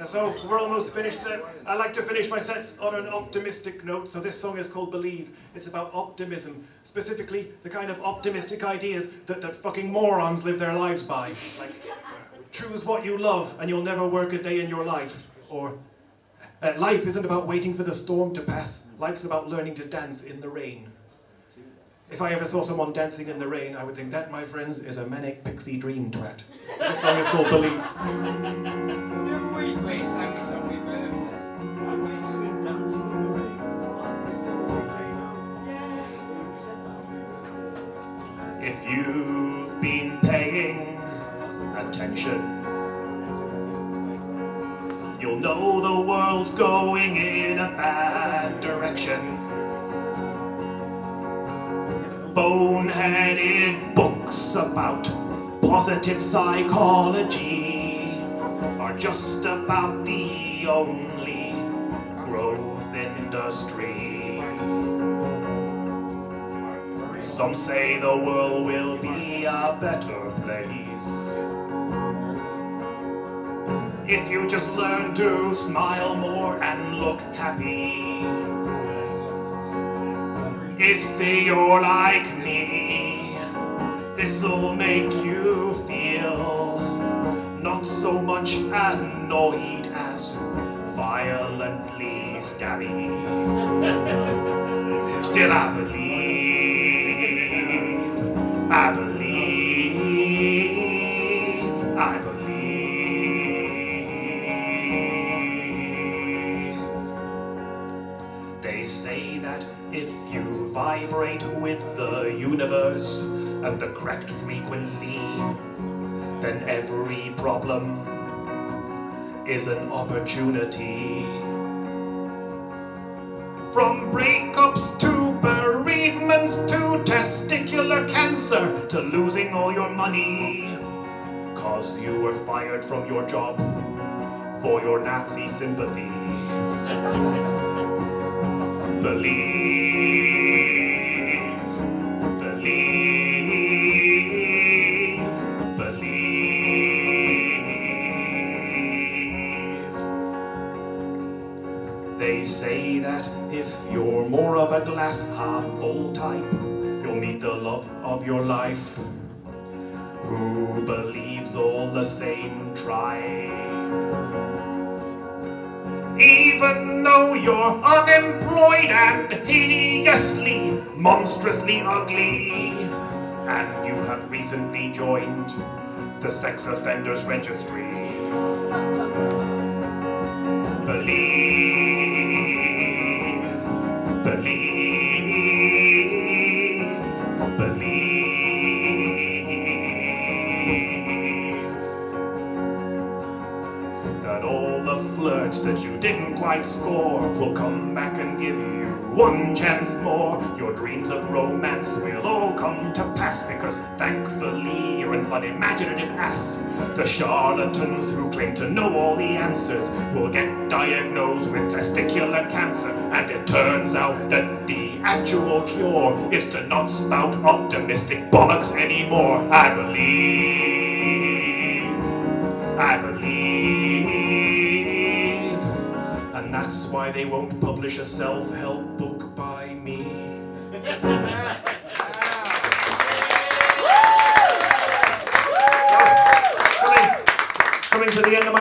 So we're almost finished. I like to finish my sets on an optimistic note, so this song is called Believe. It's about optimism, specifically the kind of optimistic ideas that fucking morons live their lives by. Like, choose what you love and you'll never work a day in your life. Or, life isn't about waiting for the storm to pass. Life's about learning to dance in the rain. If I ever saw someone dancing in the rain, I would think that, my friends, is a manic pixie dream twat. So this song is called Believe. The other week we sang a song with I made something dancing in the rain. Before we came home. If you've been paying attention, you'll know the world's going in a bad direction. Boneheaded books about positive psychology are just about the only growth industry. Some say the world will be a better place if you just learn to smile more and look happy. If you're like me, this'll make you feel not so much annoyed as violently stabby. Still I believe, I believe, I believe. They say that if you vibrate with the universe at the correct frequency, then every problem is an opportunity. From breakups to bereavements to testicular cancer to losing all your money 'cause you were fired from your job for your Nazi sympathies. Believe, believe, believe. They say that if you're more of a glass half full type, you'll meet the love of your life, who believes all the same tribe. Even though you're unemployed and hideously, monstrously ugly, and you have recently joined the sex offenders registry. Believe, believe, believe. That all the flirts that you didn't quite score will come back and give you one chance more. Your dreams of romance will all come to pass because thankfully you're an unimaginative ass. The charlatans who claim to know all the answers will get diagnosed with testicular cancer, and it turns out that the actual cure is to not spout optimistic bollocks anymore. I believe, and that's why they won't publish a self-help book by me. Coming to the end of my